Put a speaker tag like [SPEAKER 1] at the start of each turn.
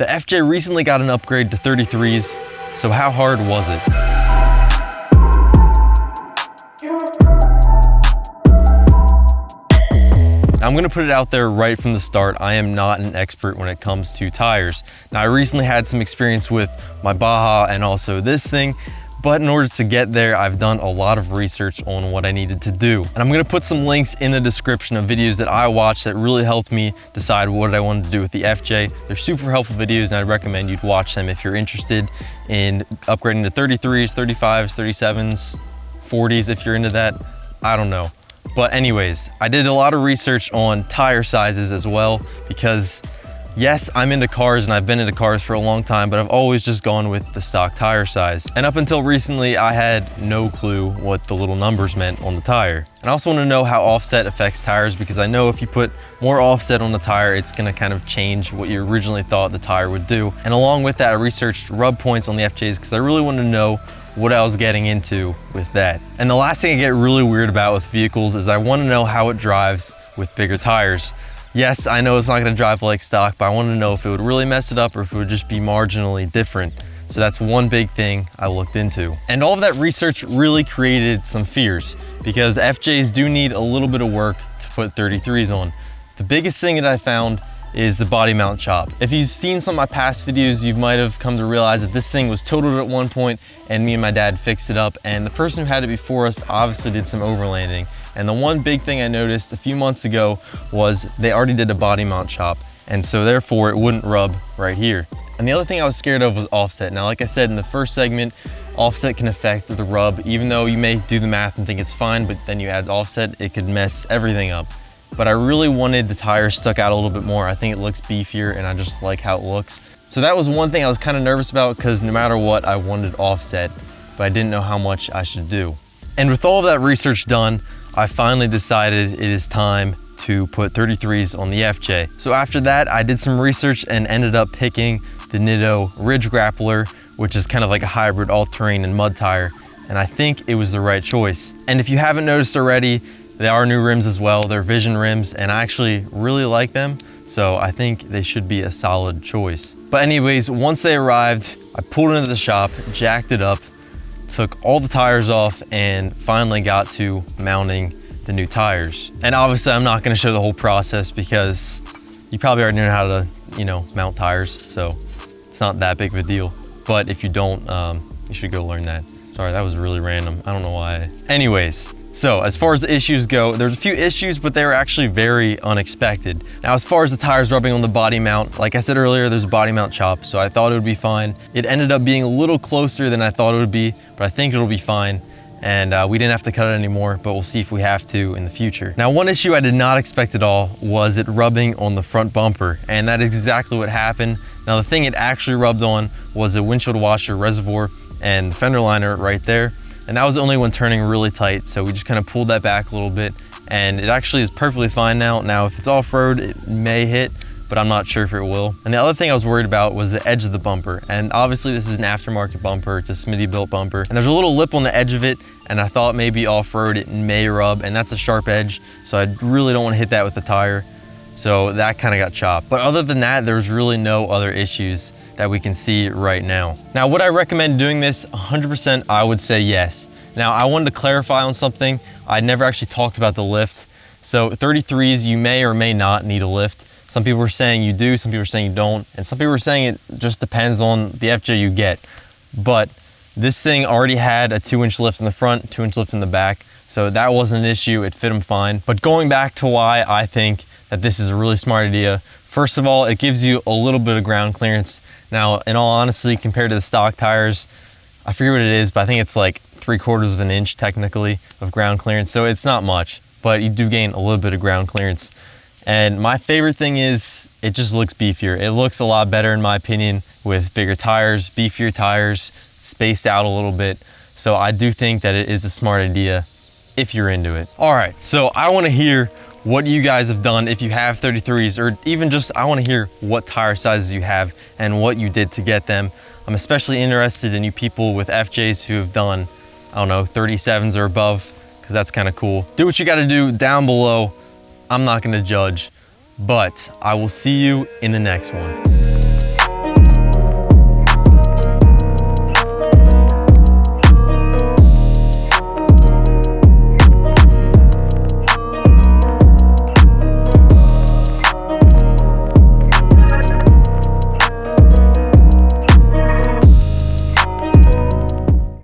[SPEAKER 1] The FJ recently got an upgrade to 33s, so how hard was it? I'm gonna put it out there right from the start, I am not an expert when it comes to tires. Now I recently had some experience with my Baja and also this thing, but in order to get there, I've done a lot of research on what I needed to do. And I'm gonna put some links in the description of videos that I watched that really helped me decide what I wanted to do with the FJ. They're super helpful videos and I'd recommend you'd watch them if you're interested in upgrading to 33s, 35s, 37s, 40s if you're into that, I don't know. But anyways, I did a lot of research on tire sizes as well because yes, I'm into cars and I've been into cars for a long time, but I've always just gone with the stock tire size. And up until recently, I had no clue what the little numbers meant on the tire. And I also want to know how offset affects tires because I know if you put more offset on the tire, it's going to kind of change what you originally thought the tire would do. And along with that, I researched rub points on the FJs because I really wanted to know what I was getting into with that. And the last thing I get really weird about with vehicles is I want to know how it drives with bigger tires. Yes, I know it's not going to drive like stock, but I want to know if it would really mess it up or if it would just be marginally different. So that's one big thing I looked into. And all of that research really created some fears because FJs do need a little bit of work to put 33s on. The biggest thing that I found is the body mount chop. If you've seen some of my past videos, you might have come to realize that this thing was totaled at one point and me and my dad fixed it up, and the person who had it before us obviously did some overlanding. And the one big thing I noticed a few months ago was they already did a body mount chop, and so therefore it wouldn't rub right here. And the other thing I was scared of was offset. Now, like I said in the first segment, offset can affect the rub. Even though you may do the math and think it's fine, but then you add offset, it could mess everything up. But I really wanted the tires stuck out a little bit more. I think it looks beefier and I just like how it looks. So that was one thing I was kind of nervous about because no matter what, I wanted offset, but I didn't know how much I should do. And with all of that research done, I finally decided it is time to put 33s on the FJ. So after that, I did some research and ended up picking the Nitto Ridge Grappler, which is kind of like a hybrid all-terrain and mud tire. And I think it was the right choice. And if you haven't noticed already, they are new rims as well. They're Vision rims and I actually really like them. So I think they should be a solid choice. But anyways, once they arrived, I pulled into the shop, jacked it up, took all the tires off and finally got to mounting the new tires. And obviously I'm not gonna show the whole process because you probably already know how to, mount tires. So it's not that big of a deal. But if you don't, you should go learn that. Sorry, that was really random. I don't know why. Anyways, so as far as the issues go, there's a few issues, but they were actually very unexpected. Now, as far as the tires rubbing on the body mount, like I said earlier, there's a body mount chop, so I thought it would be fine. It ended up being a little closer than I thought it would be, but I think it'll be fine. And we didn't have to cut it anymore, but we'll see if we have to in the future. Now, one issue I did not expect at all was it rubbing on the front bumper, and that is exactly what happened. Now, the thing it actually rubbed on was the windshield washer reservoir and the fender liner right there. And that was the only one turning really tight. So we just kind of pulled that back a little bit and it actually is perfectly fine now. Now, if it's off-road, it may hit, but I'm not sure if it will. And the other thing I was worried about was the edge of the bumper. And obviously this is an aftermarket bumper. It's a Smittybilt bumper. And there's a little lip on the edge of it. And I thought maybe off-road it may rub, and that's a sharp edge. So I really don't want to hit that with the tire. So that kind of got chopped. But other than that, there's really no other issues that we can see right now. Now, would I recommend doing this? 100%, I would say yes. Now, I wanted to clarify on something. I never actually talked about the lift. So 33s, you may or may not need a lift. Some people are saying you do, some people are saying you don't, and some people are saying it just depends on the FJ you get. But this thing already had a 2-inch lift in the front, 2-inch lift in the back. So that wasn't an issue, it fit them fine. But going back to why I think that this is a really smart idea, first of all, it gives you a little bit of ground clearance. Now, in all honesty, compared to the stock tires, I forget what it is, but I think it's like 3/4 of an inch technically of ground clearance. So it's not much, but you do gain a little bit of ground clearance. And my favorite thing is it just looks beefier. It looks a lot better in my opinion with bigger tires, beefier tires, spaced out a little bit. So I do think that it is a smart idea if you're into it. All right, so I want to hear what you guys have done if you have 33s, or even just I want to hear what tire sizes you have and what you did to get them. I'm especially interested in you people with FJs who have done, I don't know, 37s or above, because that's kind of cool. Do what you got to do down below. I'm not going to judge, but I will see you in the next one.